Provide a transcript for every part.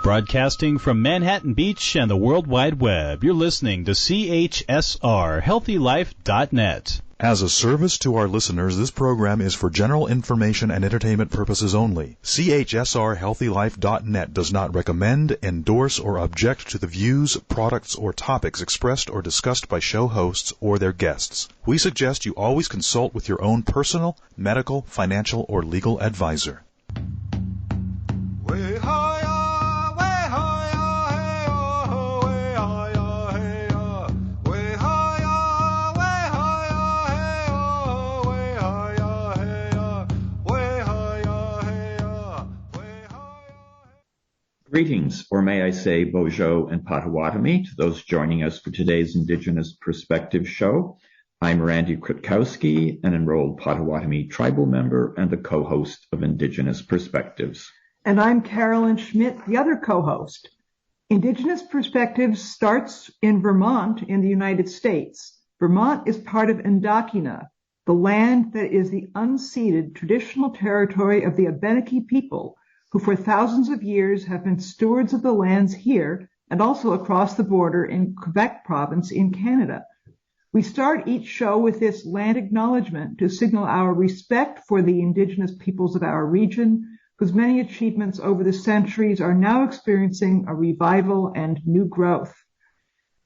Broadcasting from Manhattan Beach and the World Wide Web, you're listening to CHSR, HealthyLife.net. As a service to our listeners, this program is for general information and entertainment purposes only. CHSR, HealthyLife.net does not recommend, endorse, or object to the views, products, or topics expressed or discussed by show hosts or their guests. We suggest you always consult with your own personal, medical, financial, or legal advisor. Greetings, or may I say Bojo and Potawatomi, to those joining us for today's Indigenous Perspective show. I'm Randy Kritkausky, an enrolled Potawatomi tribal member and the co-host of Indigenous Perspectives. And I'm Carolyn Schmidt, the other co-host. Indigenous Perspectives starts in Vermont in the United States. Vermont is part of Indokina, the land that is the unceded traditional territory of the Abenaki people, who for thousands of years have been stewards of the lands here and also across the border in Quebec province in Canada. We start each show with this land acknowledgement to signal our respect for the Indigenous peoples of our region, whose many achievements over the centuries are now experiencing a revival and new growth.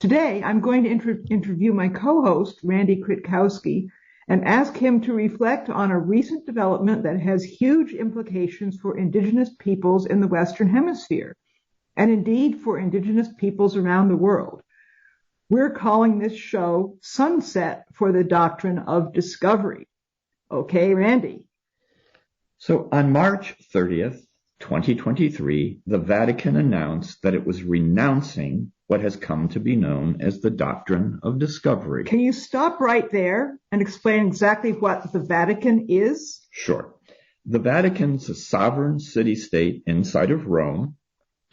Today, I'm going to interview my co-host, Randy Kritkausky, and ask him to reflect on a recent development that has huge implications for Indigenous peoples in the Western Hemisphere, and indeed for Indigenous peoples around the world. We're calling this show Sunset for the Doctrine of Discovery. Okay, Randy. So on March 30th, 2023, the Vatican announced that it was renouncing what has come to be known as the Doctrine of Discovery. Can you stop right there and explain exactly what the Vatican is? Sure. The Vatican's a sovereign city-state inside of Rome.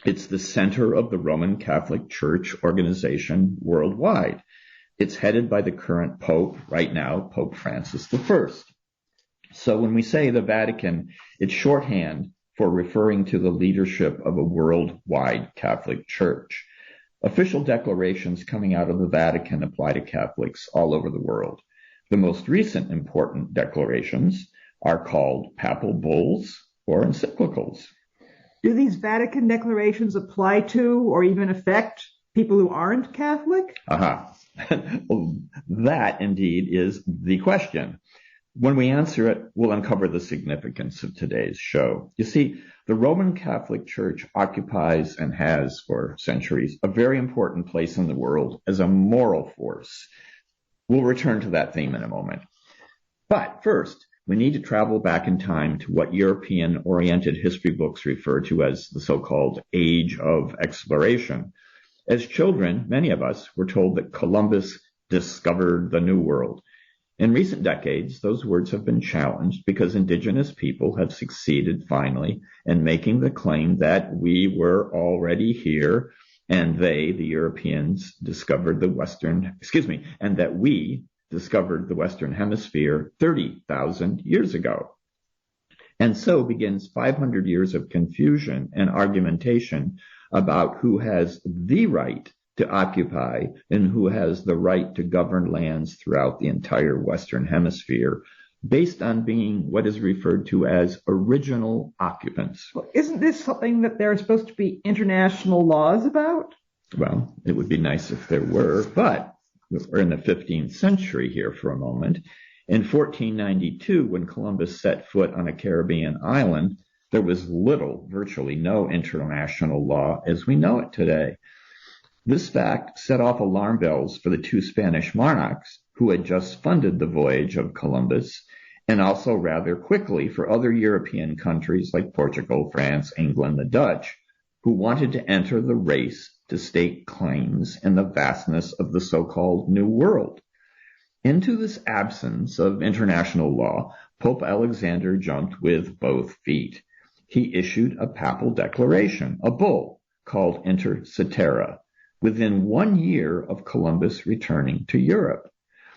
It's the center of the Roman Catholic Church organization worldwide. It's headed by the current Pope, right now, Pope Francis I. So when we say the Vatican, it's shorthand for referring to the leadership of a worldwide Catholic Church. Official declarations coming out of the Vatican apply to Catholics all over the world. The most recent important declarations are called papal bulls or encyclicals. Do these Vatican declarations apply to or even affect people who aren't Catholic? That indeed is the question. When we answer it, we'll uncover the significance of today's show. You see, the Roman Catholic Church occupies and has for centuries a very important place in the world as a moral force. We'll return to that theme in a moment. But first, we need to travel back in time to what European-oriented history books refer to as the so-called Age of Exploration. As children, many of us were told that Columbus discovered the New World. In recent decades, those words have been challenged because Indigenous people have succeeded finally in making the claim that we were already here and they, the Europeans, discovered and that we discovered the Western Hemisphere 30,000 years ago. And so begins 500 years of confusion and argumentation about who has the right to occupy and who has the right to govern lands throughout the entire Western Hemisphere based on being what is referred to as original occupants. Well, isn't this something that there are supposed to be international laws about? Well, it would be nice if there were, but we're in the 15th century here for a moment. In 1492, when Columbus set foot on a Caribbean island, there was virtually no international law as we know it today. This fact set off alarm bells for the two Spanish monarchs who had just funded the voyage of Columbus, and also rather quickly for other European countries like Portugal, France, England, the Dutch, who wanted to enter the race to stake claims in the vastness of the so-called New World. Into this absence of international law, Pope Alexander jumped with both feet. He issued a papal declaration, a bull, called Inter Cetera, within 1 year of Columbus returning to Europe.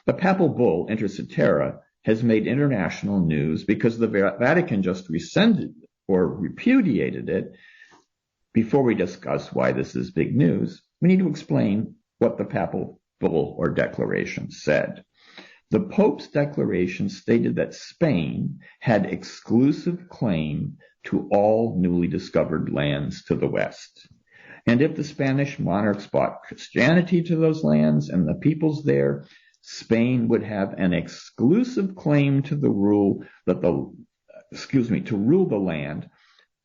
The papal bull, Inter Cetera, has made international news because the Vatican just rescinded or repudiated it before we discuss why this is big news, we need to explain what the papal bull or declaration said. The Pope's declaration stated that Spain had exclusive claim to all newly discovered lands to the west. And if the Spanish monarchs brought Christianity to those lands and the peoples there, Spain would have an exclusive claim to rule the land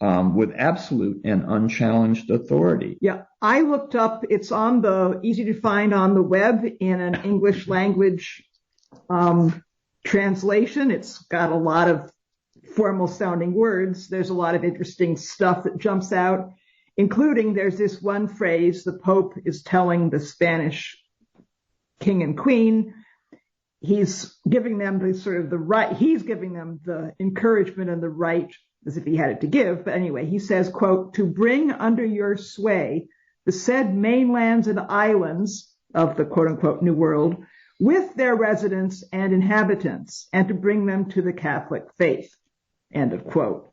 with absolute and unchallenged authority. Yeah, I looked up, it's easy to find on the web in an English language translation. It's got a lot of formal sounding words. There's a lot of interesting stuff that jumps out, including there's this one phrase the Pope is telling the Spanish king and queen. He's giving them he's giving them the encouragement and the right, as if he had it to give. But anyway, he says, quote, to bring under your sway the said mainlands and islands of the quote unquote New World with their residents and inhabitants, and to bring them to the Catholic faith, end of quote.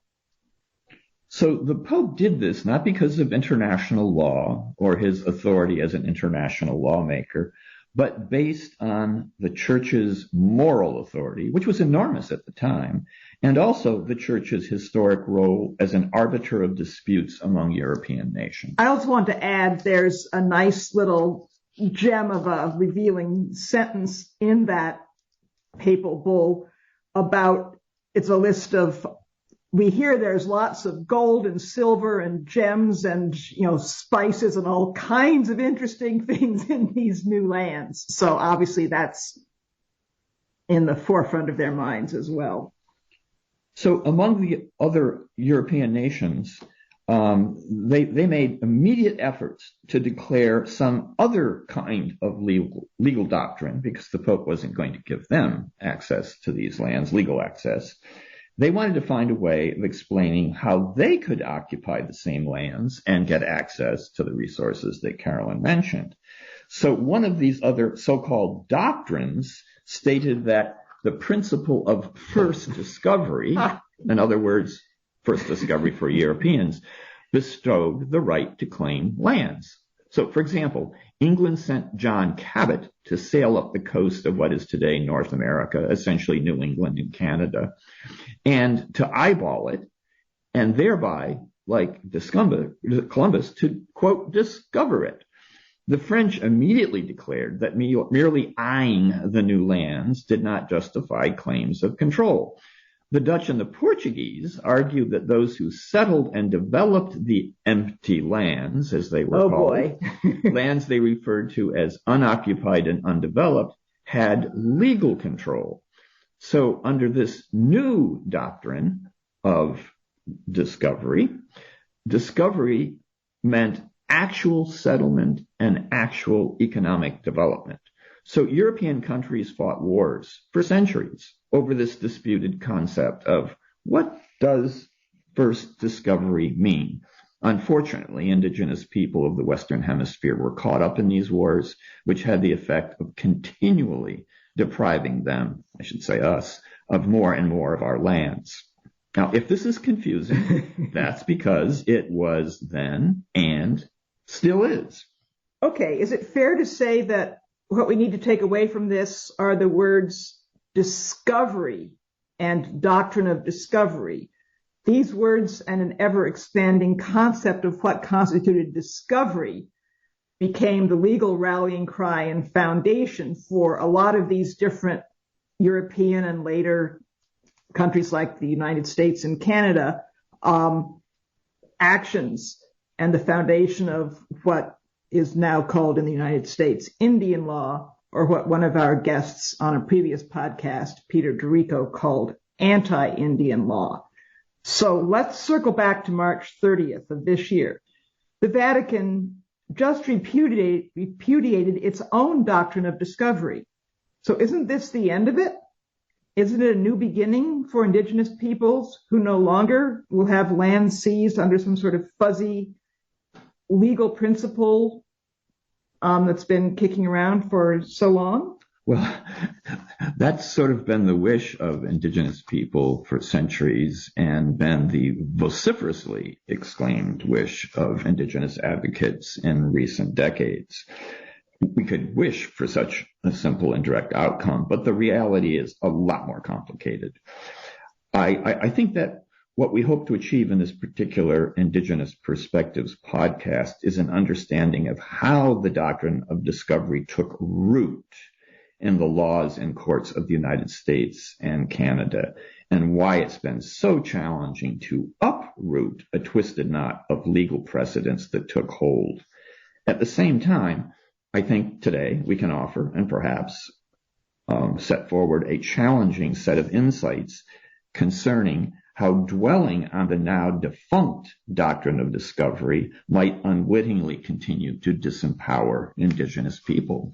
So the Pope did this not because of international law or his authority as an international lawmaker, but based on the Church's moral authority, which was enormous at the time, and also the Church's historic role as an arbiter of disputes among European nations. I also want to add there's a nice little gem of a revealing sentence in that papal bull about, it's a list of, we hear there's lots of gold and silver and gems and, spices and all kinds of interesting things in these new lands. So obviously that's in the forefront of their minds as well. So among the other European nations, they made immediate efforts to declare some other kind of legal doctrine, because the Pope wasn't going to give them access to these lands, legal access. They wanted to find a way of explaining how they could occupy the same lands and get access to the resources that Carolyn mentioned. So one of these other so-called doctrines stated that the principle of first discovery, in other words, first discovery for Europeans, bestowed the right to claim lands. So, for example, England sent John Cabot to sail up the coast of what is today North America, essentially New England and Canada, and to eyeball it, and thereby, like Columbus, to, quote, discover it. The French immediately declared that merely eyeing the new lands did not justify claims of control. The Dutch and the Portuguese argued that those who settled and developed the empty lands, as they were called, lands they referred to as unoccupied and undeveloped, had legal control. So under this new doctrine of discovery meant actual settlement and actual economic development. So European countries fought wars for centuries over this disputed concept of what does first discovery mean? Unfortunately, indigenous people of the Western Hemisphere were caught up in these wars, which had the effect of continually depriving them, I should say us, of more and more of our lands. Now, if this is confusing, that's because it was then and still is. Okay, is it fair to say that what we need to take away from this are the words discovery and doctrine of discovery? These words and an ever-expanding concept of what constituted discovery became the legal rallying cry and foundation for a lot of these different European and later countries like the United States and Canada actions, and the foundation of what is now called in the United States Indian law, or what one of our guests on a previous podcast, Peter Dorico, called anti-Indian law. So let's circle back to March 30th of this year. The Vatican just repudiated its own doctrine of discovery. So isn't this the end of it? Isn't it a new beginning for indigenous peoples who no longer will have land seized under some sort of fuzzy legal principle that's been kicking around for so long? Well, that's sort of been the wish of indigenous people for centuries and been the vociferously exclaimed wish of indigenous advocates in recent decades. We could wish for such a simple and direct outcome, but the reality is a lot more complicated. I think that what we hope to achieve in this particular Indigenous Perspectives podcast is an understanding of how the doctrine of discovery took root in the laws and courts of the United States and Canada, and why it's been so challenging to uproot a twisted knot of legal precedents that took hold. At the same time, I think today we can offer and perhaps set forward a challenging set of insights concerning how dwelling on the now defunct doctrine of discovery might unwittingly continue to disempower indigenous people.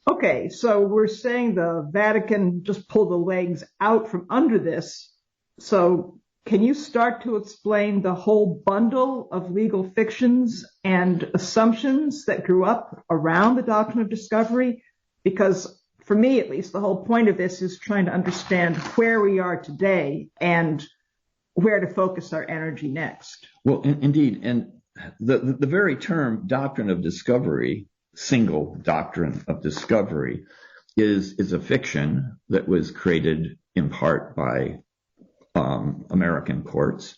Okay, so we're saying the Vatican just pulled the legs out from under this. So can you start to explain the whole bundle of legal fictions and assumptions that grew up around the doctrine of discovery? Because for me, at least, the whole point of this is trying to understand where we are today and where to focus our energy next. Well, indeed. And the very term doctrine of discovery, single doctrine of discovery, is a fiction that was created in part by American courts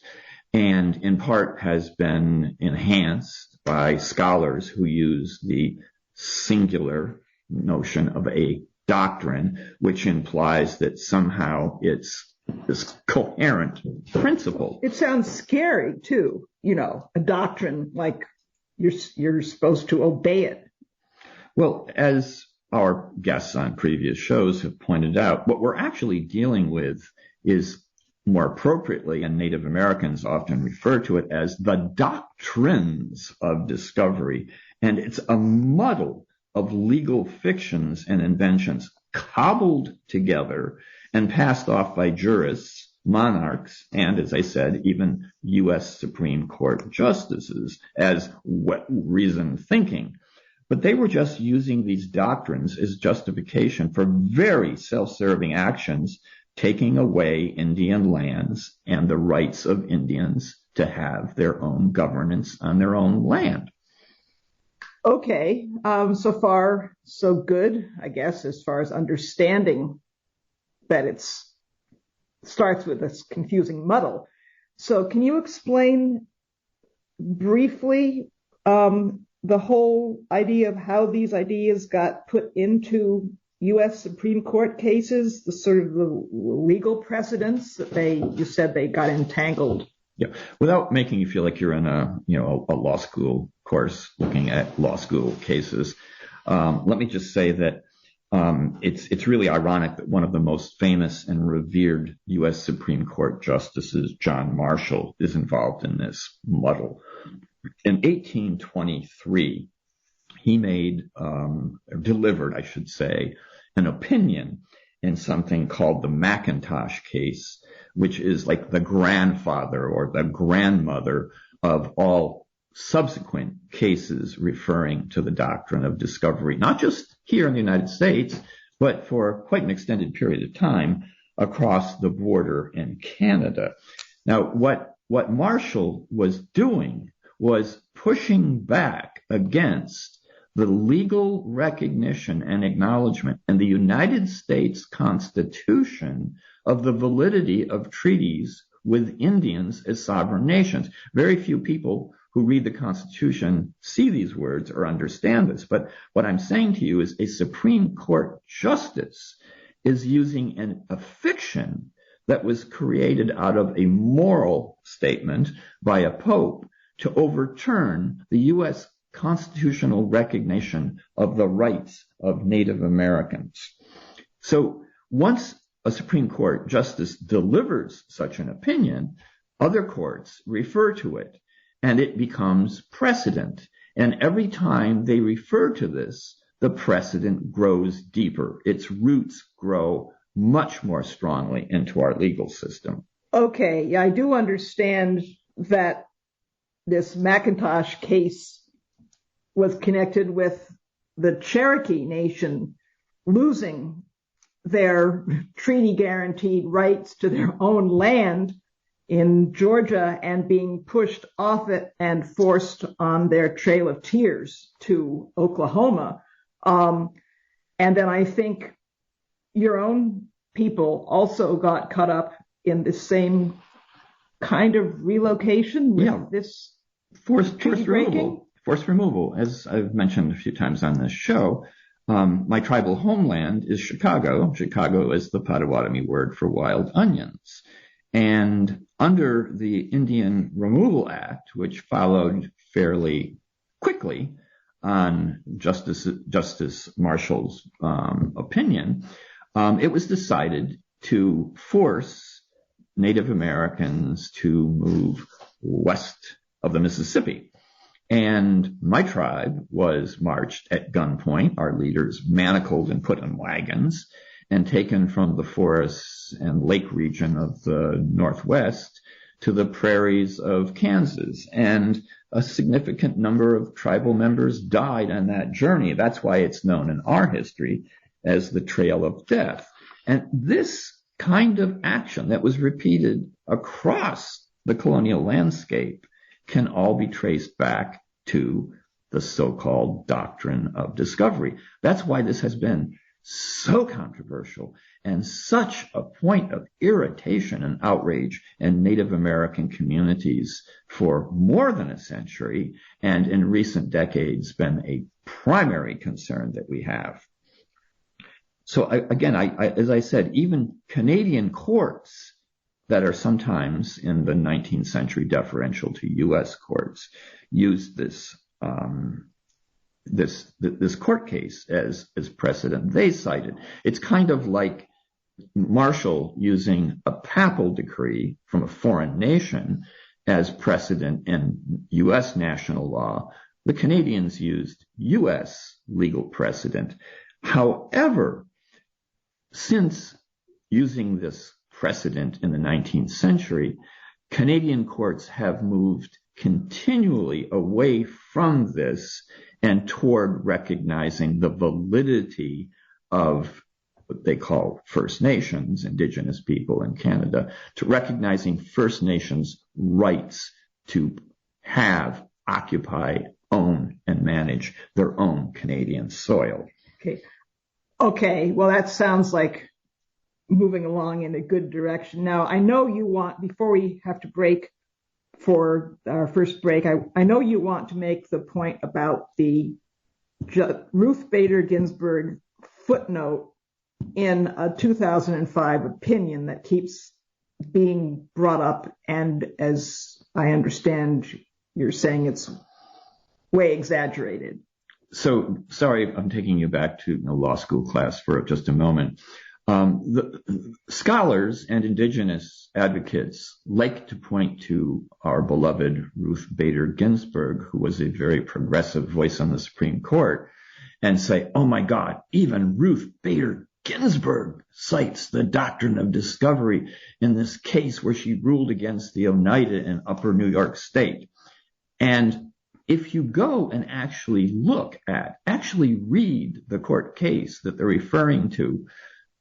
and in part has been enhanced by scholars who use the singular notion of a doctrine, which implies that somehow it's this coherent principle. It sounds scary too, a doctrine, like you're supposed to obey it. Well, as our guests on previous shows have pointed out, what we're actually dealing with is more appropriately, and Native Americans often refer to it as the doctrines of discovery. And it's a muddle of legal fictions and inventions cobbled together and passed off by jurists, monarchs, and, as I said, even U.S. Supreme Court justices as reasoned thinking. But they were just using these doctrines as justification for very self-serving actions, taking away Indian lands and the rights of Indians to have their own governance on their own land. Okay, so far so good, I guess, as far as understanding that it starts with this confusing muddle. So can you explain briefly the whole idea of how these ideas got put into U.S. Supreme Court cases, the sort of the legal precedents that you said they got entangled? Yeah, without making you feel like you're in a law school course looking at law school cases, let me just say that it's really ironic that one of the most famous and revered U.S. Supreme Court justices, John Marshall, is involved in this muddle. In 1823, he delivered, I should say, an opinion in something called the McIntosh case, which is like the grandfather or the grandmother of all subsequent cases referring to the doctrine of discovery, not just here in the United States, but for quite an extended period of time across the border in Canada. Now, what Marshall was doing was pushing back against the legal recognition and acknowledgement in the United States Constitution of the validity of treaties with Indians as sovereign nations. Very few people who read the Constitution see these words or understand this. But what I'm saying to you is a Supreme Court justice is using a fiction that was created out of a moral statement by a pope to overturn the U.S. constitutional recognition of the rights of Native Americans. So once a Supreme Court justice delivers such an opinion, other courts refer to it, and it becomes precedent. And every time they refer to this, the precedent grows deeper. Its roots grow much more strongly into our legal system. Okay, yeah, I do understand that this McIntosh case was connected with the Cherokee Nation losing their treaty-guaranteed rights to their own land in Georgia and being pushed off it and forced on their Trail of Tears to Oklahoma. And then I think your own people also got caught up in the same kind of relocation with this forced removal. As I've mentioned a few times on this show, my tribal homeland is Chicago. Chicago is the Potawatomi word for wild onions. And under the Indian Removal Act, which followed fairly quickly on Justice Marshall's opinion, it was decided to force Native Americans to move west of the Mississippi. And my tribe was marched at gunpoint, our leaders manacled and put in wagons, and taken from the forests and lake region of the Northwest to the prairies of Kansas. And a significant number of tribal members died on that journey. That's why it's known in our history as the Trail of Death. And this kind of action that was repeated across the colonial landscape can all be traced back to the so-called Doctrine of Discovery. That's why this has been so controversial and such a point of irritation and outrage in Native American communities for more than a century, and in recent decades been a primary concern that we have. So as I said, even Canadian courts that are sometimes in the 19th century deferential to U.S. courts used this court case as precedent. They cited it's kind of like Marshall using a papal decree from a foreign nation as precedent in U.S. national law. The Canadians used U.S. legal precedent. However, since using this precedent in the 19th century, Canadian courts have moved continually away from this and toward recognizing the validity of what they call First Nations, Indigenous people in Canada, to recognizing First Nations rights to have, occupy, own, and manage their own Canadian soil. Okay. Well, that sounds like moving along in a good direction. Now, I know you want, before we have to break for our first break, I know you want to make the point about the Ruth Bader Ginsburg footnote in a 2005 opinion that keeps being brought up. And as I understand, you're saying it's way exaggerated. So, sorry, I'm taking you back to law school class for just a moment. The scholars and Indigenous advocates like to point to our beloved Ruth Bader Ginsburg, who was a very progressive voice on the Supreme Court, and say, oh my God, even Ruth Bader Ginsburg cites the Doctrine of Discovery in this case where she ruled against the Oneida in Upper New York State. And if you go and actually read the court case that they're referring to,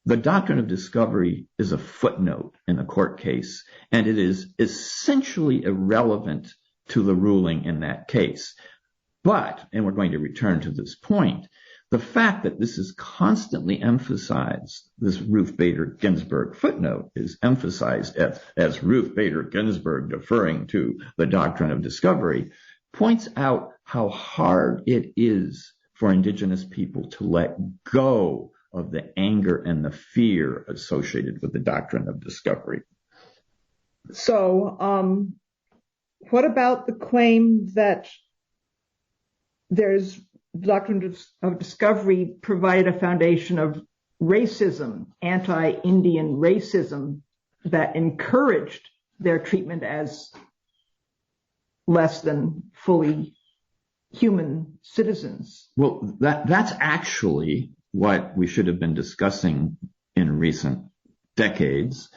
the Doctrine of Discovery is a footnote in the court case, and it is essentially irrelevant to the ruling in that case. But, and we're going to return to this point, the fact that this is constantly emphasized, this Ruth Bader Ginsburg footnote is emphasized as Ruth Bader Ginsburg deferring to the Doctrine of Discovery, points out how hard it is for Indigenous people to let go of the anger and the fear associated with the Doctrine of Discovery. So, what about the claim that there's Doctrine of Discovery provided a foundation of racism, anti-Indian racism, that encouraged their treatment as less than fully human citizens? Well, that's actually what we should have been discussing in recent decades.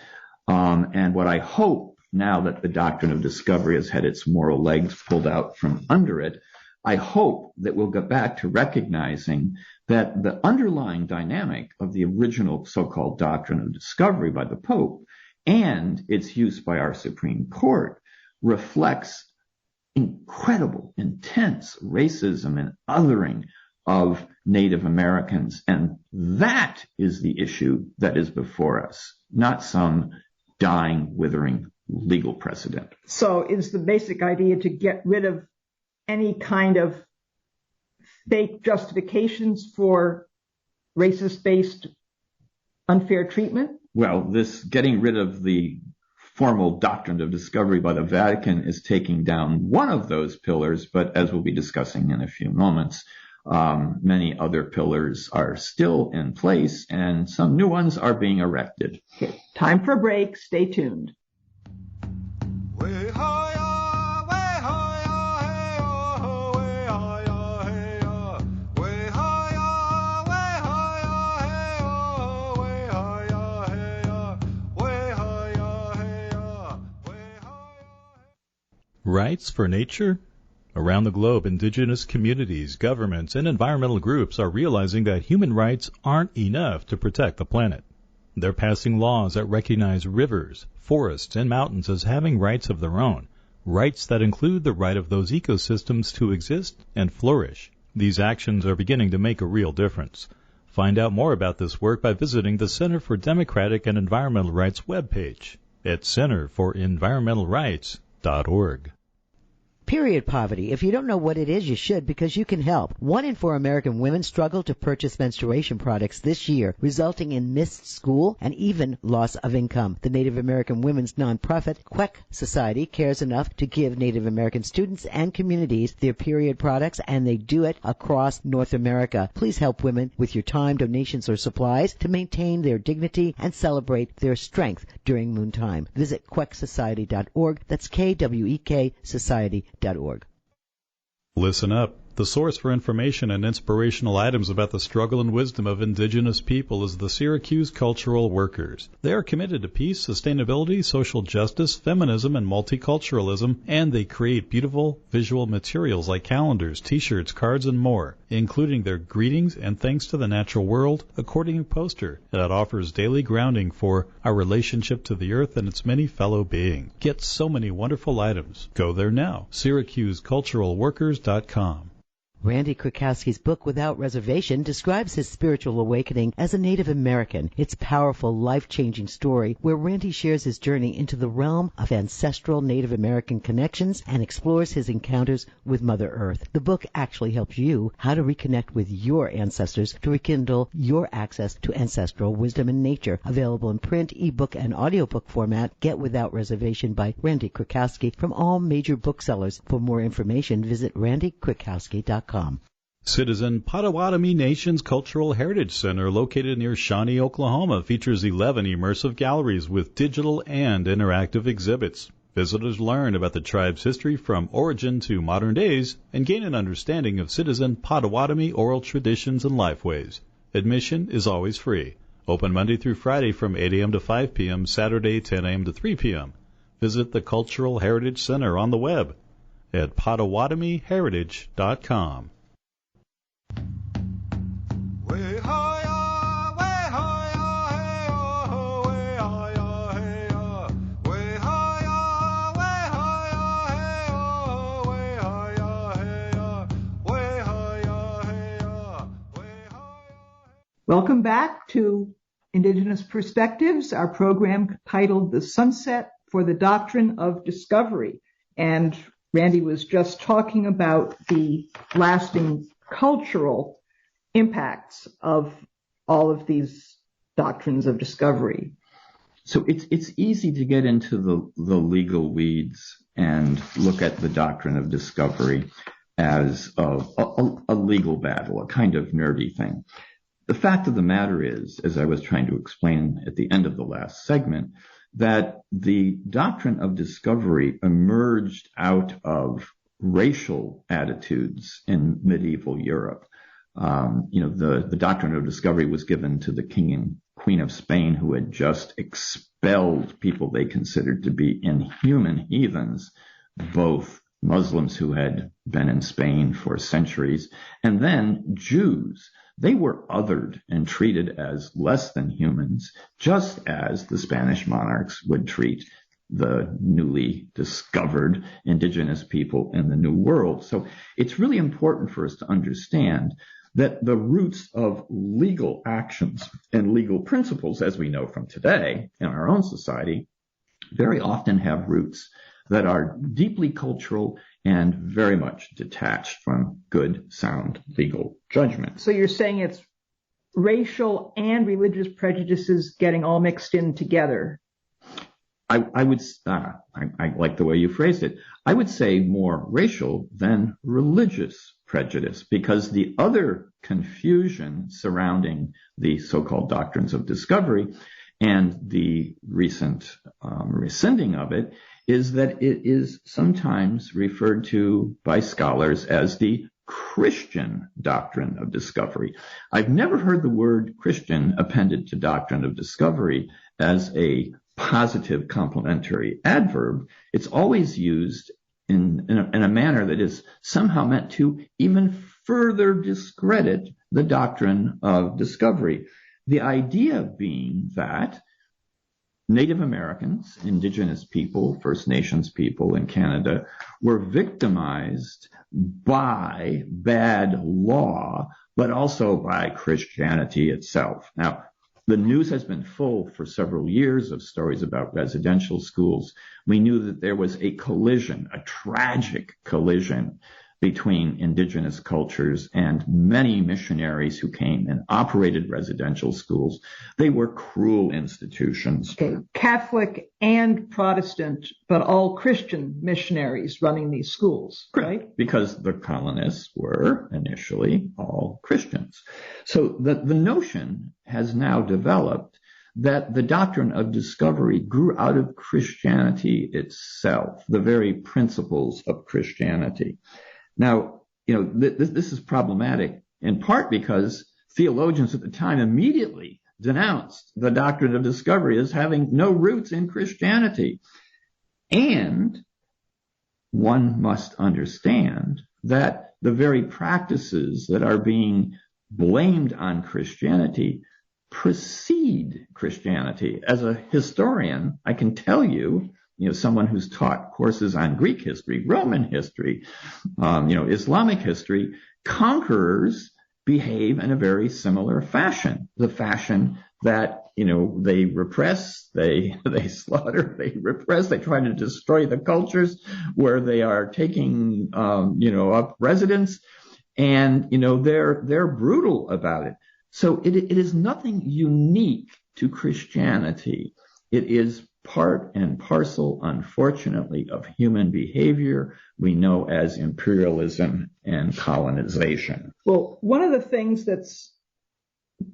And what I hope now that the Doctrine of Discovery has had its moral legs pulled out from under it, I hope that we'll get back to recognizing that the underlying dynamic of the original so-called doctrine of discovery by the Pope and its use by our Supreme Court reflects incredible, intense racism and othering of Native Americans. And that is the issue that is before us, not some dying, withering legal precedent. So is the basic idea to get rid of any kind of fake justifications for racist-based unfair treatment? Well, this getting rid of the formal doctrine of discovery by the Vatican is taking down one of those pillars, but as we'll be discussing in a few moments, many other pillars are still in place and some new ones are being erected. Okay, time for a break. Stay tuned. Rights for nature? Around the globe, indigenous communities, governments, and environmental groups are realizing that human rights aren't enough to protect the planet. They're passing laws that recognize rivers, forests, and mountains as having rights of their own, rights that include the right of those ecosystems to exist and flourish. These actions are beginning to make a real difference. Find out more about this work by visiting the Center for Democratic and Environmental Rights webpage at centerforenvironmentalrights.org. Period poverty. If you don't know what it is, you should, because you can help. 1 in 4 American women struggle to purchase menstruation products this year, resulting in missed school and even loss of income. The Native American women's nonprofit, Queck Society, cares enough to give Native American students and communities their period products, and they do it across North America. Please help women with your time, donations, or supplies to maintain their dignity and celebrate their strength during moontime. Visit quecksociety.org. That's KWEK Society.org. Listen up. The source for information and inspirational items about the struggle and wisdom of indigenous people is the Syracuse Cultural Workers. They are committed to peace, sustainability, social justice, feminism, and multiculturalism, and they create beautiful visual materials like calendars, t-shirts, cards, and more, including their Greetings and Thanks to the Natural World accordion poster that offers daily grounding for our relationship to the earth and its many fellow beings. Get so many wonderful items. Go there now. SyracuseCulturalWorkers.com. Randy Kritkausky's book, Without Reservation, describes his spiritual awakening as a Native American. It's a powerful, life-changing story where Randy shares his journey into the realm of ancestral Native American connections and explores his encounters with Mother Earth. The book actually helps you how to reconnect with your ancestors to rekindle your access to ancestral wisdom and nature. Available in print, ebook, and audiobook format. Get Without Reservation by Randy Kritkausky from all major booksellers. For more information, visit randykritkausky.com. Citizen Potawatomi Nation's Cultural Heritage Center, located near Shawnee, Oklahoma, features 11 immersive galleries with digital and interactive exhibits. Visitors learn about the tribe's history from origin to modern days and gain an understanding of Citizen Potawatomi oral traditions and lifeways. Admission is always free. Open Monday through Friday from 8 a.m. to 5 p.m., Saturday 10 a.m. to 3 p.m. Visit the Cultural Heritage Center on the web at PotawatomiHeritage.com. Welcome back to Indigenous Perspectives, our program titled The Sunset for the Doctrine of Discovery. And Randy was just talking about the lasting cultural impacts of all of these doctrines of discovery. So it's easy to get into the legal weeds and look at the doctrine of discovery as a legal battle, a kind of nerdy thing. The fact of the matter is, as I was trying to explain at the end of the last segment, that the doctrine of discovery emerged out of racial attitudes in medieval Europe. The doctrine of discovery was given to the king and queen of Spain, who had just expelled people they considered to be inhuman heathens, both Muslims who had been in Spain for centuries, and then Jews. They were othered and treated as less than humans, just as the Spanish monarchs would treat the newly discovered indigenous people in the New World. So it's really important for us to understand that the roots of legal actions and legal principles, as we know from today in our own society, very often have roots that are deeply cultural and very much detached from good, sound legal judgment. So you're saying it's racial and religious prejudices getting all mixed in together? I like the way you phrased it. I would say more racial than religious prejudice, because the other confusion surrounding the so-called doctrines of discovery and the recent rescinding of it is that it is sometimes referred to by scholars as the Christian doctrine of discovery. I've never heard the word Christian appended to doctrine of discovery as a positive complementary adverb. It's always used in a manner that is somehow meant to even further discredit the doctrine of discovery. The idea being that Native Americans, Indigenous people, First Nations people in Canada were victimized by bad law, but also by Christianity itself. Now, the news has been full for several years of stories about residential schools. We knew that there was a collision, a tragic collision between indigenous cultures and many missionaries who came and operated residential schools. They were cruel institutions. Okay. Catholic and Protestant, but all Christian missionaries running these schools, right? Because the colonists were initially all Christians. So the notion has now developed that the doctrine of discovery grew out of Christianity itself, the very principles of Christianity. Now, this is problematic in part because theologians at the time immediately denounced the doctrine of discovery as having no roots in Christianity. And one must understand that the very practices that are being blamed on Christianity precede Christianity. As a historian, I can tell you, someone who's taught courses on Greek history, Roman history, Islamic history, conquerors behave in a very similar fashion. The fashion that, they repress, they slaughter, they repress, they try to destroy the cultures where they are taking, up residence, and, they're brutal about it. So it is nothing unique to Christianity. It is part and parcel, unfortunately, of human behavior we know as imperialism and colonization. Well, one of the things that's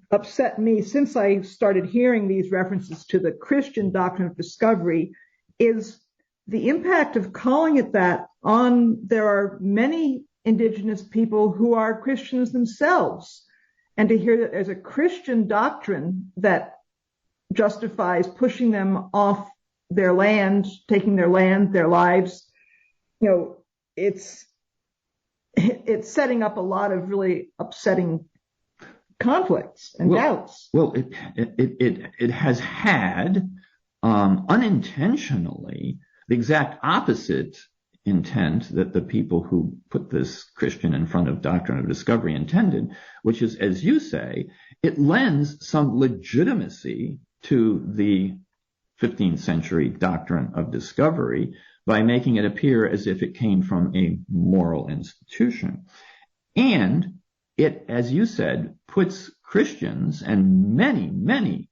upset me since I started hearing these references to the Christian doctrine of discovery is the impact of calling it that there are many indigenous people who are Christians themselves. And to hear that there's a Christian doctrine that justifies pushing them off their land, taking their land, their lives, it's setting up a lot of really upsetting conflicts and doubts. Well, it has had unintentionally the exact opposite intent that the people who put this Christian in front of doctrine of discovery intended, which is, as you say, it lends some legitimacy to the 15th century doctrine of discovery by making it appear as if it came from a moral institution. And it, as you said, puts Christians, and many, many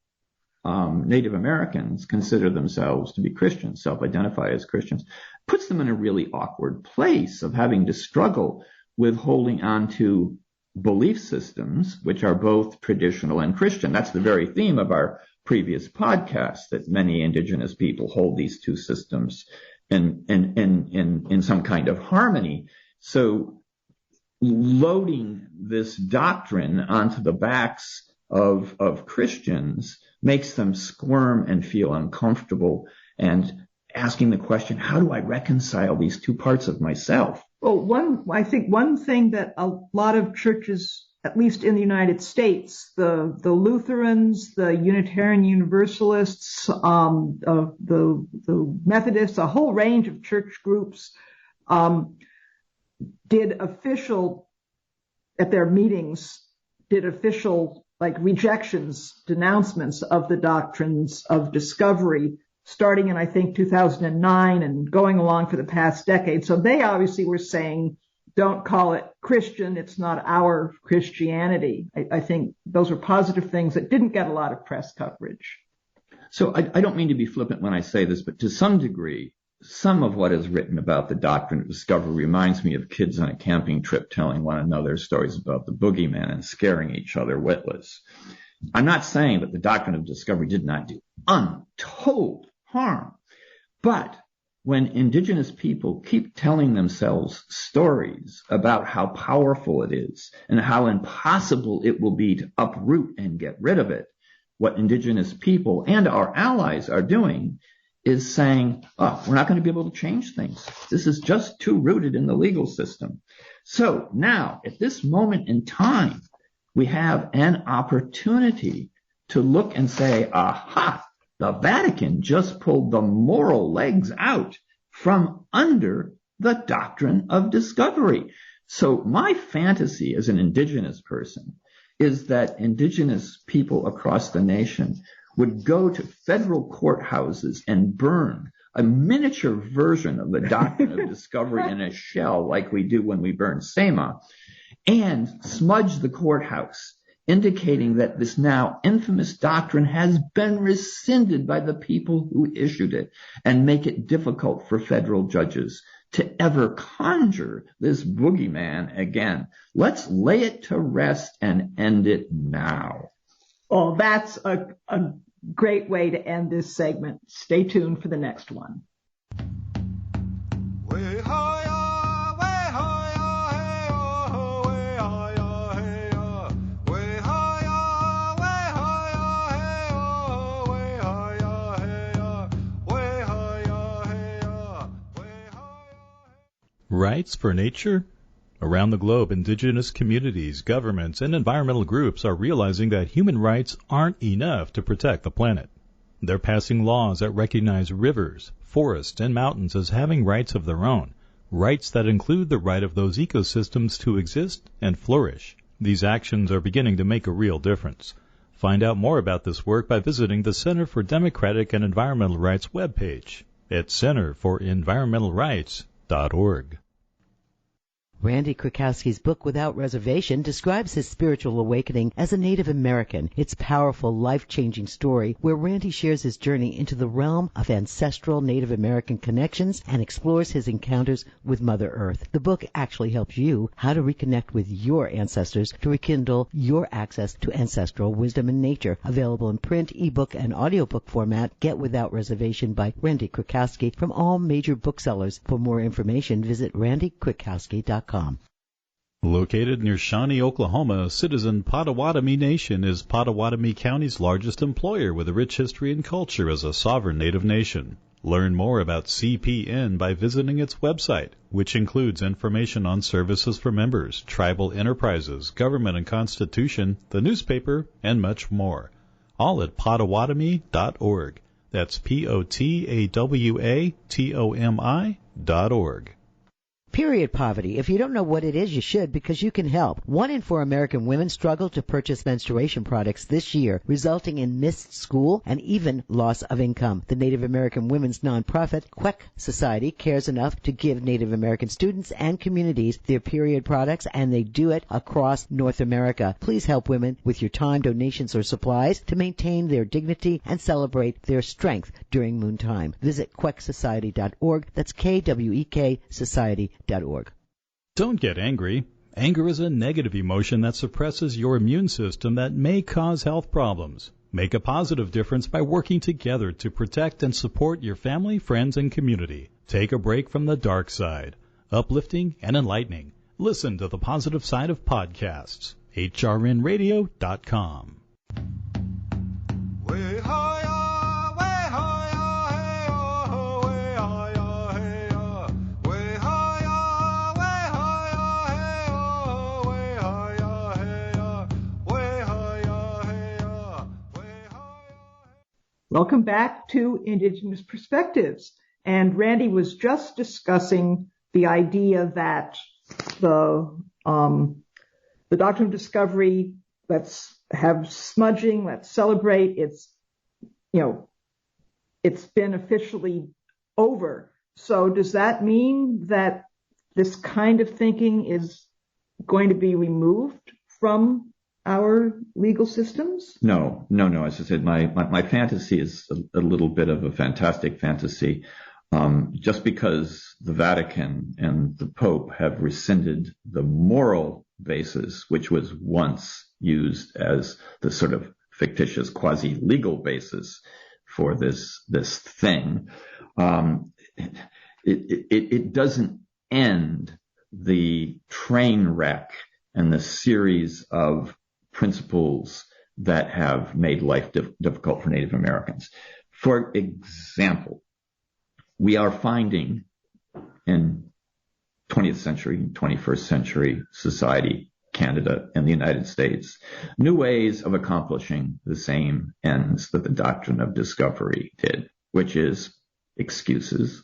Native Americans consider themselves to be Christians, self-identify as Christians, puts them in a really awkward place of having to struggle with holding on to belief systems which are both traditional and Christian. That's the very theme of our previous podcast, that many indigenous people hold these two systems in some kind of harmony. So loading this doctrine onto the backs of Christians makes them squirm and feel uncomfortable and asking the question, how do I reconcile these two parts of myself? Well, I think one thing that a lot of churches, at least in the United States, the Lutherans, the Unitarian Universalists, the Methodists, a whole range of church groups did official like rejections, denouncements of the doctrines of discovery, starting in, I think, 2009 and going along for the past decade. So they obviously were saying, don't call it Christian. It's not our Christianity. I think those are positive things that didn't get a lot of press coverage. So I don't mean to be flippant when I say this, but to some degree, some of what is written about the doctrine of discovery reminds me of kids on a camping trip telling one another stories about the boogeyman and scaring each other witless. I'm not saying that the doctrine of discovery did not do untold harm, but when indigenous people keep telling themselves stories about how powerful it is and how impossible it will be to uproot and get rid of it, what indigenous people and our allies are doing is saying, we're not going to be able to change things. This is just too rooted in the legal system. So now, at this moment in time, we have an opportunity to look and say, aha, the Vatican just pulled the moral legs out from under the doctrine of discovery. So my fantasy as an indigenous person is that indigenous people across the nation would go to federal courthouses and burn a miniature version of the doctrine of discovery in a shell like we do when we burn SEMA, and smudge the courthouse, indicating that this now infamous doctrine has been rescinded by the people who issued it, and make it difficult for federal judges to ever conjure this boogeyman again. Let's lay it to rest and end it now. Oh, that's a great way to end this segment. Stay tuned for the next one. Rights for nature? Around the globe, indigenous communities, governments, and environmental groups are realizing that human rights aren't enough to protect the planet. They're passing laws that recognize rivers, forests, and mountains as having rights of their own, rights that include the right of those ecosystems to exist and flourish. These actions are beginning to make a real difference. Find out more about this work by visiting the Center for Democratic and Environmental Rights webpage at centerforenvironmentalrights.org. Randy Kritkausky's book, Without Reservation, describes his spiritual awakening as a Native American. It's a powerful, life-changing story where Randy shares his journey into the realm of ancestral Native American connections and explores his encounters with Mother Earth. The book actually helps you how to reconnect with your ancestors to rekindle your access to ancestral wisdom and nature. Available in print, ebook, and audiobook format. Get Without Reservation by Randy Kritkausky from all major booksellers. For more information, visit randykritkausky.com. Located near Shawnee, Oklahoma, Citizen Potawatomi Nation is Potawatomi County's largest employer with a rich history and culture as a sovereign Native nation. Learn more about CPN by visiting its website, which includes information on services for members, tribal enterprises, government and constitution, the newspaper, and much more. All at Potawatomi.org. That's Potawatomi.org. Period poverty. If you don't know what it is, you should, because you can help. 1 in 4 American women struggle to purchase menstruation products this year, resulting in missed school and even loss of income. The Native American women's nonprofit, Queck Society, cares enough to give Native American students and communities their period products, and they do it across North America. Please help women with your time, donations, or supplies to maintain their dignity and celebrate their strength during moon time. Visit quecksociety.org. That's KWEK Society.org. Don't get angry. Anger is a negative emotion that suppresses your immune system that may cause health problems. Make a positive difference by working together to protect and support your family, friends, and community. Take a break from the dark side. Uplifting and enlightening. Listen to the positive side of podcasts. hrnradio.com. Welcome back to Indigenous Perspectives. And Randy was just discussing the idea that the Doctrine of Discovery, let's have smudging, let's celebrate. It's been officially over. So does that mean that this kind of thinking is going to be removed from our legal systems? No. As I said, my fantasy is a little bit of a fantastic fantasy. Just because the Vatican and the Pope have rescinded the moral basis, which was once used as the sort of fictitious quasi-legal basis for this thing, it doesn't end the train wreck and the series of principles that have made life difficult for Native Americans. For example, we are finding in 20th century, 21st century society, Canada and the United States, new ways of accomplishing the same ends that the Doctrine of Discovery did, which is excuses,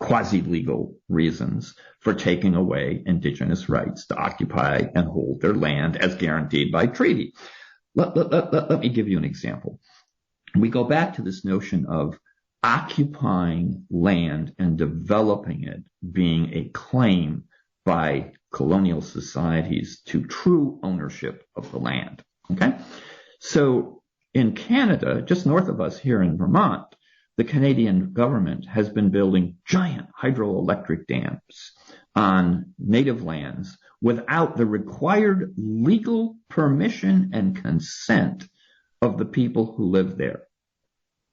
quasi-legal reasons for taking away indigenous rights to occupy and hold their land as guaranteed by treaty. Let me give you an example. We go back to this notion of occupying land and developing it being a claim by colonial societies to true ownership of the land. Okay? So in Canada, just north of us here in Vermont, the Canadian government has been building giant hydroelectric dams on native lands without the required legal permission and consent of the people who live there.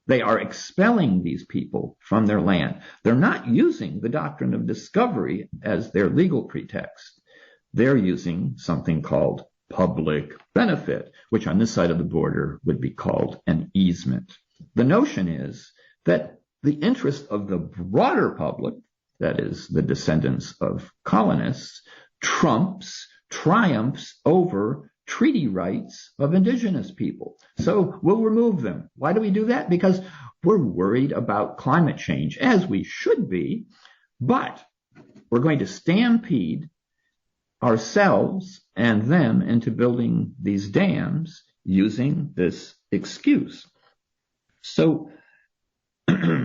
They are expelling these people from their land. They're not using the Doctrine of Discovery as their legal pretext. They're using something called public benefit, which on this side of the border would be called an easement. The notion is that the interest of the broader public, that is the descendants of colonists, triumphs over treaty rights of indigenous people. So we'll remove them. Why do we do that? Because we're worried about climate change, as we should be, but we're going to stampede ourselves and them into building these dams using this excuse. So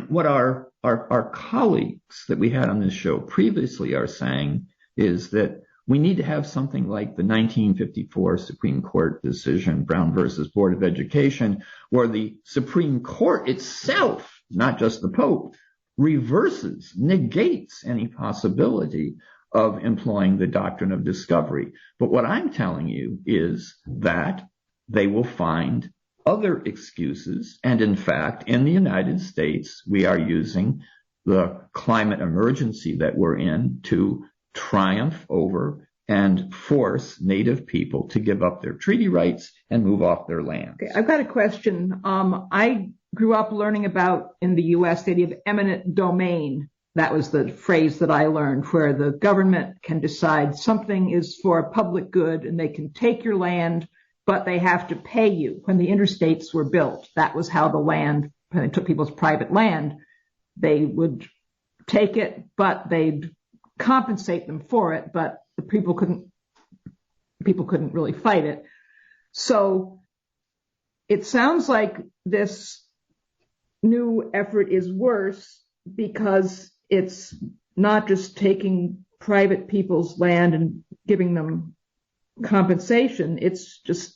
what our colleagues that we had on this show previously are saying is that we need to have something like the 1954 Supreme Court decision, Brown versus Board of Education, where the Supreme Court itself, not just the Pope, negates any possibility of employing the Doctrine of Discovery. But what I'm telling you is that they will find other excuses. And in fact, in the United States, we are using the climate emergency that we're in to triumph over and force Native people to give up their treaty rights and move off their land. Okay, I've got a question. I grew up learning about, in the U.S., the idea of eminent domain. That was the phrase that I learned, where the government can decide something is for public good and they can take your land, but they have to pay you. When the interstates were built, that was how the land, when they took people's private land, they would take it, but they'd compensate them for it, but the people couldn't really fight it. So it sounds like this new effort is worse because it's not just taking private people's land and giving them compensation. It's just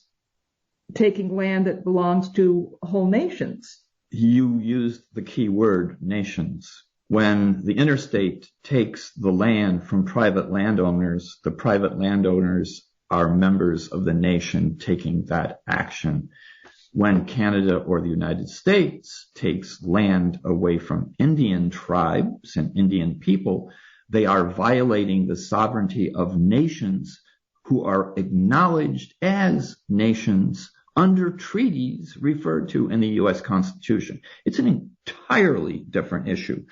taking land that belongs to whole nations. You used the key word, nations. When the interstate takes the land from private landowners, the private landowners are members of the nation taking that action. When Canada or the United States takes land away from Indian tribes and Indian people, they are violating the sovereignty of nations who are acknowledged as nations under treaties referred to in the U.S. Constitution. It's an entirely different issue.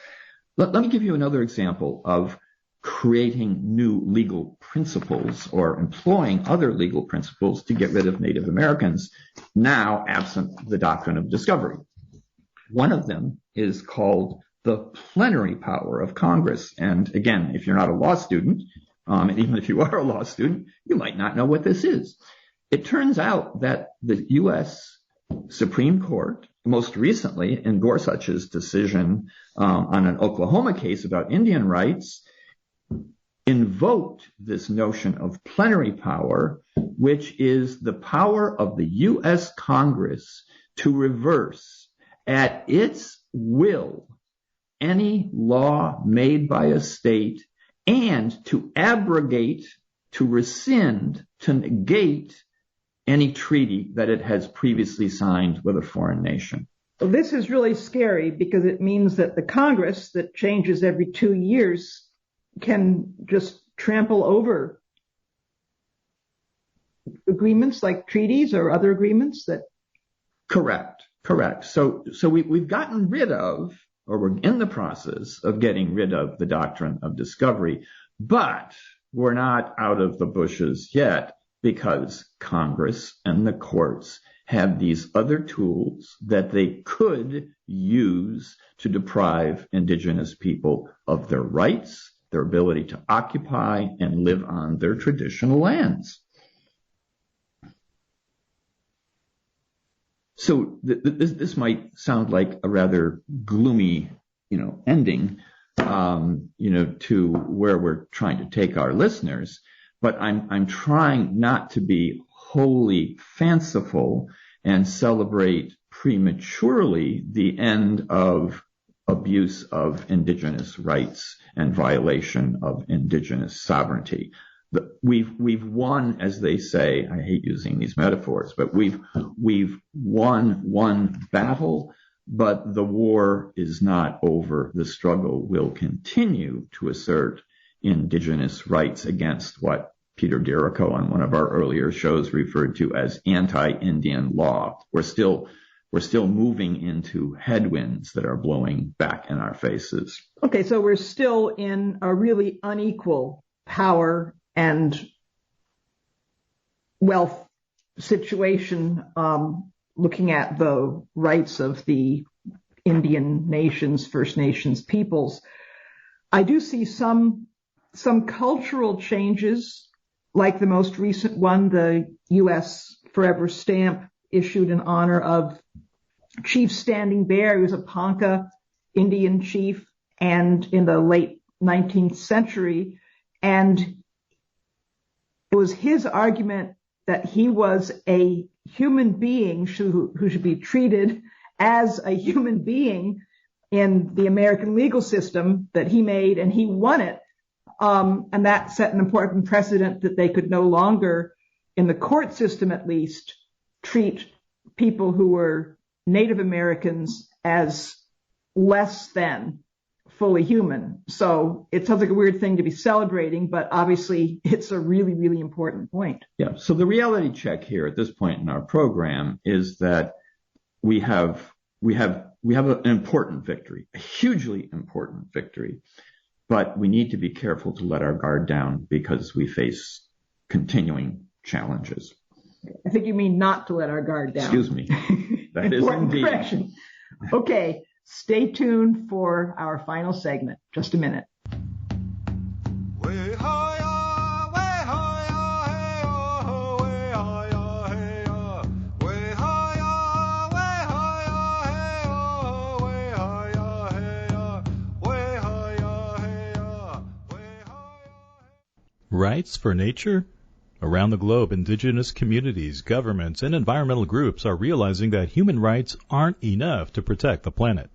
Let me give you another example of creating new legal principles or employing other legal principles to get rid of Native Americans, now absent the Doctrine of Discovery. One of them is called the plenary power of Congress. And again, if you're not a law student, and even if you are a law student, you might not know what this is. It turns out that the U.S. Supreme Court, most recently in Gorsuch's decision on an Oklahoma case about Indian rights, invoked this notion of plenary power, which is the power of the U.S. Congress to reverse at its will any law made by a state and to abrogate, to rescind, to negate any treaty that it has previously signed with a foreign nation. Well, this is really scary because it means that the Congress that changes every 2 years can just trample over agreements like treaties or other agreements that... Correct. So we've gotten rid of, or we're in the process of getting rid of the doctrine of discovery, but we're not out of the bushes yet because Congress and the courts have these other tools that they could use to deprive indigenous people of their rights, their ability to occupy and live on their traditional lands. So this might sound like a rather gloomy, ending, to where we're trying to take our listeners. But I'm trying not to be wholly fanciful and celebrate prematurely the end of abuse of indigenous rights and violation of indigenous sovereignty. We've won, as they say. I hate using these metaphors, but we've won one battle, but the war is not over. The struggle will continue to assert indigenous rights against what Peter Dirico on one of our earlier shows referred to as anti-Indian law. We're still moving into headwinds that are blowing back in our faces. Okay, so we're still in a really unequal power and wealth situation, looking at the rights of the Indian nations, First Nations peoples. I do see some cultural changes, like the most recent one, the U.S. Forever stamp issued in honor of Chief Standing Bear. He was a Ponca Indian chief, and in the late 19th century, and it was his argument that he was a human being who should be treated as a human being in the American legal system that he made, and he won it. And that set an important precedent that they could no longer, in the court system at least, treat people who were Native Americans as less than fully human. So it sounds like a weird thing to be celebrating, but obviously it's a really, really important point. Yeah. So the reality check here at this point in our program is that we have an important victory, a hugely important victory, but we need to be careful to let our guard down because we face continuing challenges. I think you mean not to let our guard down. Excuse me. That is indeed. Correction. Okay. Stay tuned for our final segment. Just a minute. Rights for nature? Around the globe, indigenous communities, governments, and environmental groups are realizing that human rights aren't enough to protect the planet.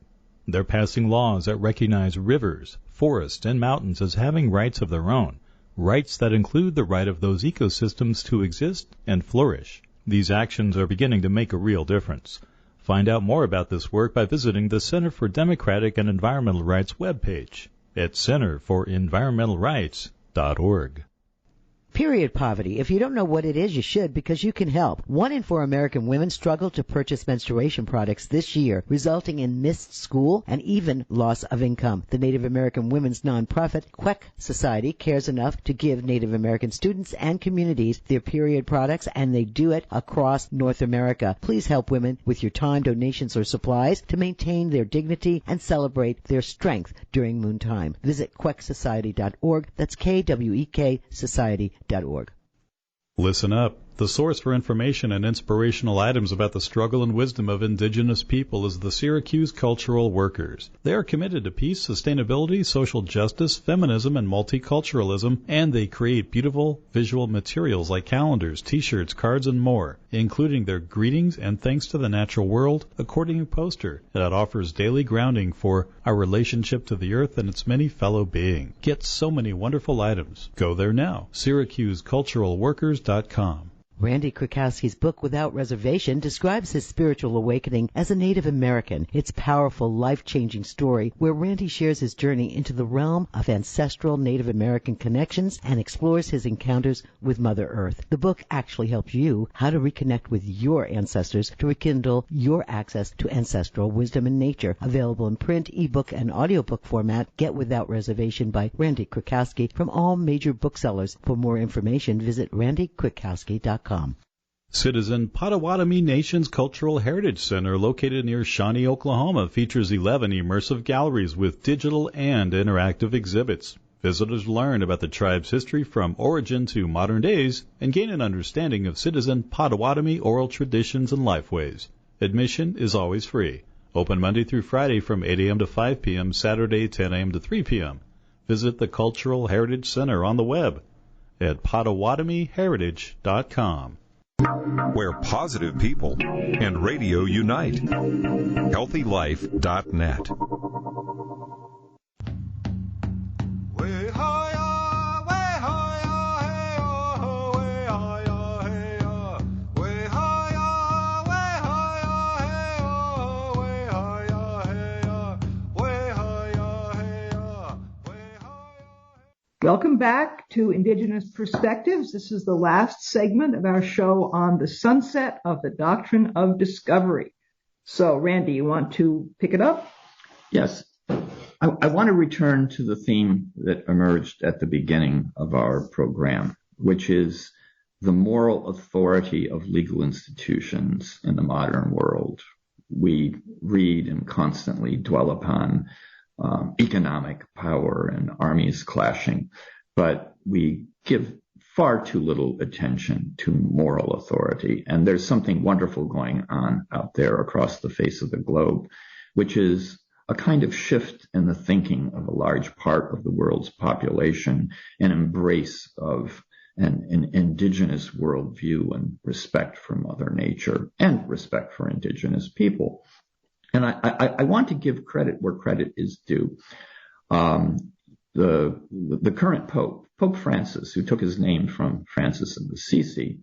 They're passing laws that recognize rivers, forests, and mountains as having rights of their own, rights that include the right of those ecosystems to exist and flourish. These actions are beginning to make a real difference. Find out more about this work by visiting the Center for Democratic and Environmental Rights webpage at centerforenvironmentalrights.org. Period poverty. If you don't know what it is, you should, because you can help. 1 in 4 American women struggle to purchase menstruation products this year, resulting in missed school and even loss of income. The Native American women's nonprofit, Queck Society, cares enough to give Native American students and communities their period products, and they do it across North America. Please help women with your time, donations, or supplies to maintain their dignity and celebrate their strength during moon time. Visit quecksociety.org. That's KWEK Society.org. Listen up. The source for information and inspirational items about the struggle and wisdom of Indigenous people is the Syracuse Cultural Workers. They are committed to peace, sustainability, social justice, feminism, and multiculturalism, and they create beautiful visual materials like calendars, t-shirts, cards, and more, including their Greetings and Thanks to the Natural World accordion poster that offers daily grounding for our relationship to the earth and its many fellow beings. Get so many wonderful items. Go there now. SyracuseCulturalWorkers.com. Randy Kritkausky's book, Without Reservation, describes his spiritual awakening as a Native American. It's a powerful, life-changing story where Randy shares his journey into the realm of ancestral Native American connections and explores his encounters with Mother Earth. The book actually helps you how to reconnect with your ancestors to rekindle your access to ancestral wisdom and nature. Available in print, ebook, and audiobook format. Get Without Reservation by Randy Kritkausky from all major booksellers. For more information, visit randykritkausky.com. Citizen Potawatomi Nation's Cultural Heritage Center, located near Shawnee, Oklahoma, features 11 immersive galleries with digital and interactive exhibits. Visitors learn about the tribe's history from origin to modern days and gain an understanding of Citizen Potawatomi oral traditions and lifeways. Admission is always free. Open Monday through Friday from 8 a.m. to 5 p.m., Saturday 10 a.m. to 3 p.m. Visit the Cultural Heritage Center on the web at PotawatomiHeritage.com. Where positive people and radio unite. HealthyLife.net. Welcome back to Indigenous Perspectives. This is the last segment of our show on the sunset of the Doctrine of Discovery. So, Randy, you want to pick it up? Yes. I want to return to the theme that emerged at the beginning of our program, which is the moral authority of legal institutions in the modern world. We read and constantly dwell upon economic power and armies clashing, but we give far too little attention to moral authority. And there's something wonderful going on out there across the face of the globe, which is a kind of shift in the thinking of a large part of the world's population, an embrace of an indigenous worldview and respect for Mother Nature and respect for indigenous people. And I want to give credit where credit is due. The current Pope, Pope Francis, who took his name from Francis of Assisi,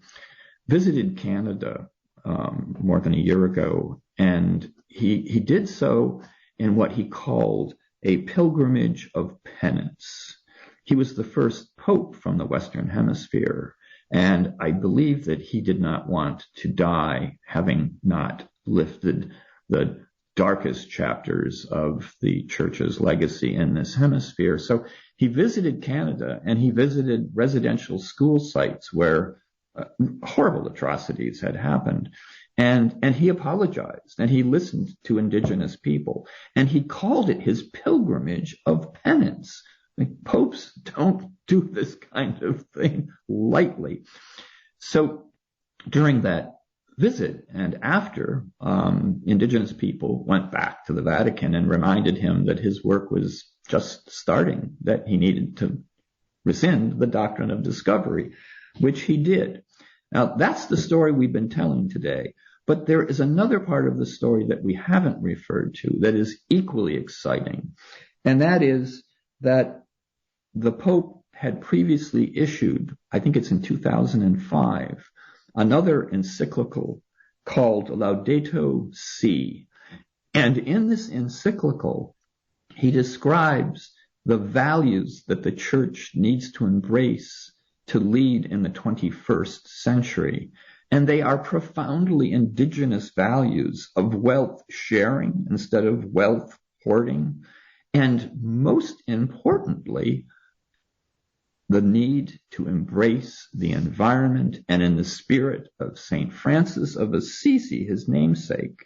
visited Canada more than a year ago, and he did so in what he called a pilgrimage of penance. He was the first Pope from the Western Hemisphere, and I believe that he did not want to die having not lifted the darkest chapters of the church's legacy in this hemisphere. So he visited Canada, and he visited residential school sites where horrible atrocities had happened. And he apologized, and he listened to indigenous people, and he called it his pilgrimage of penance. Like, popes don't do this kind of thing lightly. So during that visit and after, indigenous people went back to the Vatican and reminded him that his work was just starting, that he needed to rescind the Doctrine of Discovery, which he did. Now, that's the story we've been telling today. But there is another part of the story that we haven't referred to that is equally exciting. And that is that the Pope had previously issued, I think it's in 2005, another encyclical called Laudato Si. And in this encyclical, he describes the values that the church needs to embrace to lead in the 21st century. And they are profoundly indigenous values of wealth sharing instead of wealth hoarding. And most importantly, the need to embrace the environment, and in the spirit of St. Francis of Assisi, his namesake,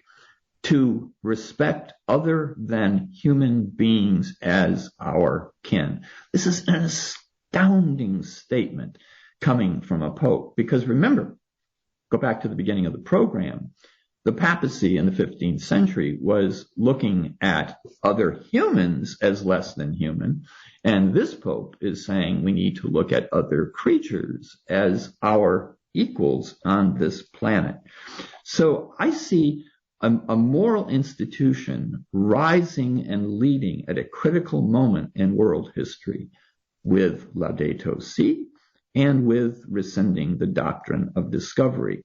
to respect other than human beings as our kin. This is an astounding statement coming from a pope, because remember, go back to the beginning of the program, the papacy in the 15th century was looking at other humans as less than human, and this pope is saying we need to look at other creatures as our equals on this planet. So I see a moral institution rising and leading at a critical moment in world history with Laudato Si and with rescinding the doctrine of discovery.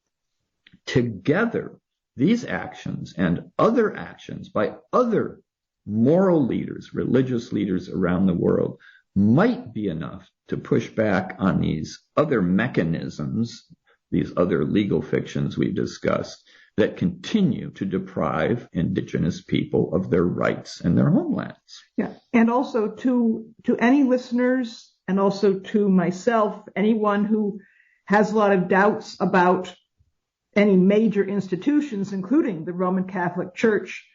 Together, these actions and other actions by other moral leaders, religious leaders around the world, might be enough to push back on these other mechanisms, these other legal fictions we've discussed, that continue to deprive indigenous people of their rights and their homelands. Yeah, and also to any listeners, and also to myself, anyone who has a lot of doubts about any major institutions, including the Roman Catholic Church,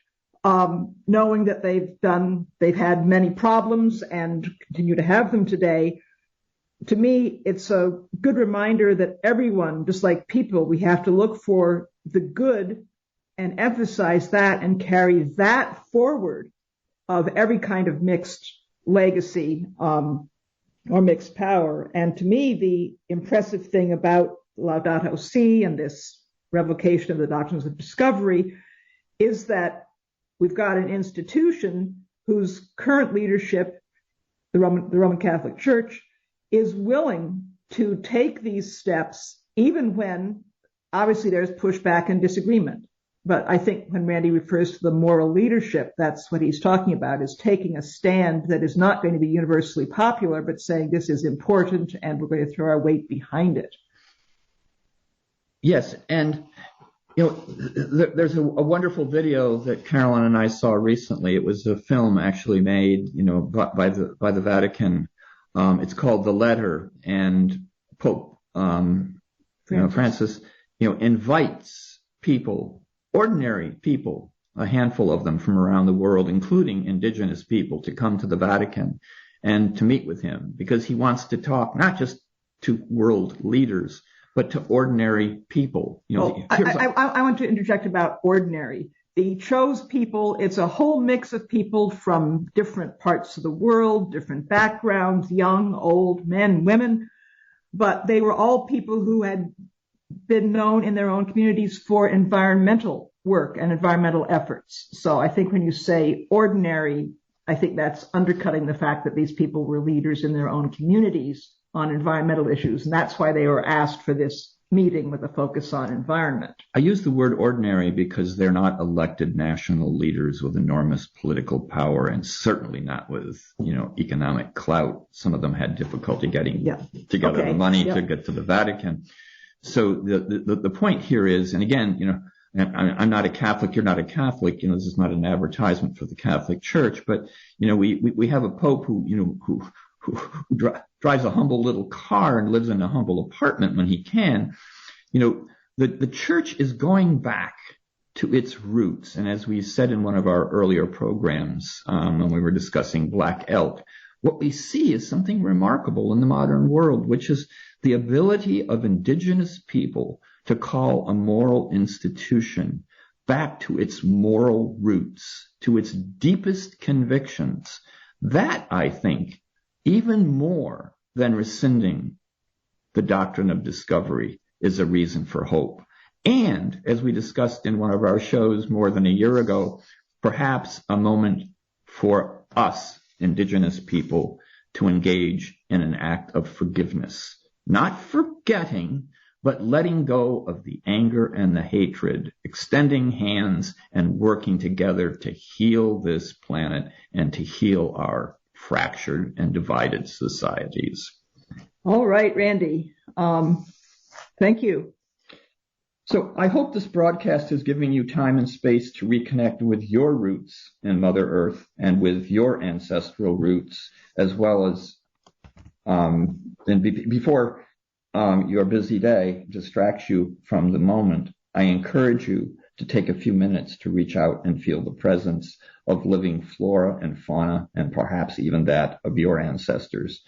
knowing that they've had many problems and continue to have them today. To me, it's a good reminder that everyone, just like people, we have to look for the good and emphasize that and carry that forward of every kind of mixed legacy or mixed power. And to me, the impressive thing about Laudato Si and this revocation of the doctrines of discovery is that we've got an institution whose current leadership, the Roman Catholic Church, is willing to take these steps, even when obviously there's pushback and disagreement. But I think when Randy refers to the moral leadership, that's what he's talking about, is taking a stand that is not going to be universally popular, but saying this is important and we're going to throw our weight behind it. Yes, and there's a wonderful video that Carolyn and I saw recently. It was a film actually made, by the Vatican. It's called The Letter, and Pope Francis, invites people, ordinary people, a handful of them from around the world, including indigenous people, to come to the Vatican and to meet with him, because he wants to talk not just to world leaders, but to ordinary people. I want to interject about ordinary. The chose people, it's a whole mix of people from different parts of the world, different backgrounds, young, old, men, women, but they were all people who had been known in their own communities for environmental work and environmental efforts. So I think when you say ordinary, I think that's undercutting the fact that these people were leaders in their own communities on environmental issues, and that's why they were asked for this meeting with a focus on environment. I use the word ordinary because they're not elected national leaders with enormous political power, and certainly not with, economic clout. Some of them had difficulty getting together the money to get to the Vatican. So the point here is, and again, I'm not a Catholic, you're not a Catholic, this is not an advertisement for the Catholic Church, but, we have a Pope who drives a humble little car and lives in a humble apartment when he can. The church is going back to its roots. And as we said in one of our earlier programs, when we were discussing black elk, what we see is something remarkable in the modern world, which is the ability of indigenous people to call a moral institution back to its moral roots, to its deepest convictions. That, I think, even more than rescinding the doctrine of discovery, is a reason for hope. And, as we discussed in one of our shows more than a year ago, perhaps a moment for us, indigenous people, to engage in an act of forgiveness. Not forgetting, but letting go of the anger and the hatred, extending hands and working together to heal this planet and to heal our fractured and divided societies. All right, Randy. Thank you. So I hope this broadcast is giving you time and space to reconnect with your roots in Mother Earth and with your ancestral roots, as well as before your busy day distracts you from the moment. I encourage you to take a few minutes to reach out and feel the presence of living flora and fauna, and perhaps even that of your ancestors.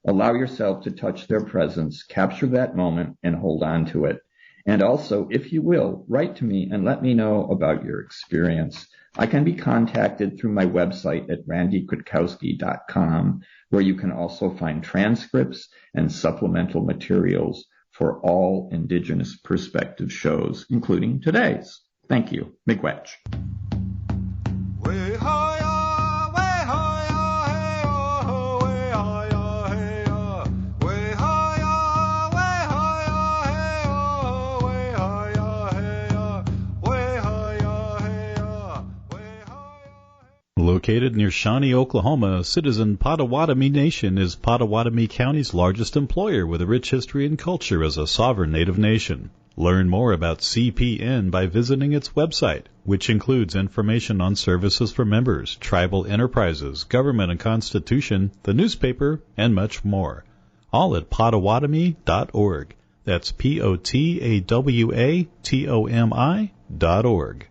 Allow yourself to touch their presence, capture that moment, and hold on to it. And also, if you will, write to me and let me know about your experience. I can be contacted through my website at randykritkauski.com, where you can also find transcripts and supplemental materials for all Indigenous Perspective shows, including today's. Thank you. Miigwech. Located near Shawnee, Oklahoma, Citizen Potawatomi Nation is Potawatomi County's largest employer with a rich history and culture as a sovereign Native nation. Learn more about CPN by visiting its website, which includes information on services for members, tribal enterprises, government and constitution, the newspaper, and much more. All at Potawatomi.org. That's Potawatomi.org.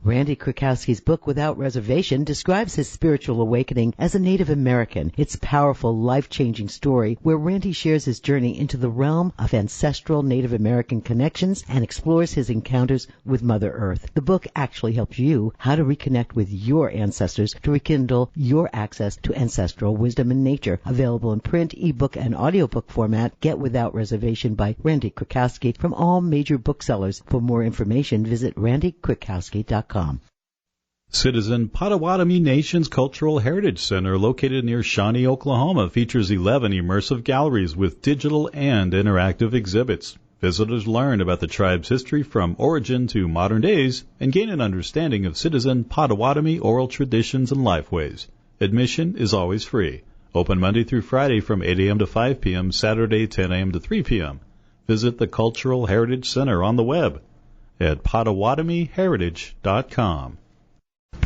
Randy Kritkausky's book, Without Reservation, describes his spiritual awakening as a Native American. It's a powerful, life-changing story where Randy shares his journey into the realm of ancestral Native American connections and explores his encounters with Mother Earth. The book actually helps you how to reconnect with your ancestors to rekindle your access to ancestral wisdom and nature. Available in print, ebook, and audiobook format. Get Without Reservation by Randy Kritkausky from all major booksellers. For more information, visit randykritkauski.com. Citizen Potawatomi Nation's Cultural Heritage Center, located near Shawnee, Oklahoma, features 11 immersive galleries with digital and interactive exhibits. Visitors learn about the tribe's history from origin to modern days and gain an understanding of Citizen Potawatomi oral traditions and lifeways. Admission is always free. Open Monday through Friday from 8 a.m. to 5 p.m., Saturday 10 a.m. to 3 p.m. Visit the Cultural Heritage Center on the web at PotawatomiHeritage.com.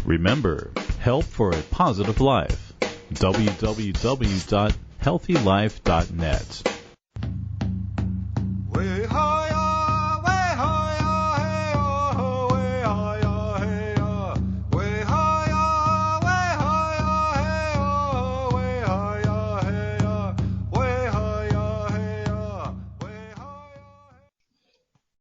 Remember, help for a positive life. www.healthylife.net.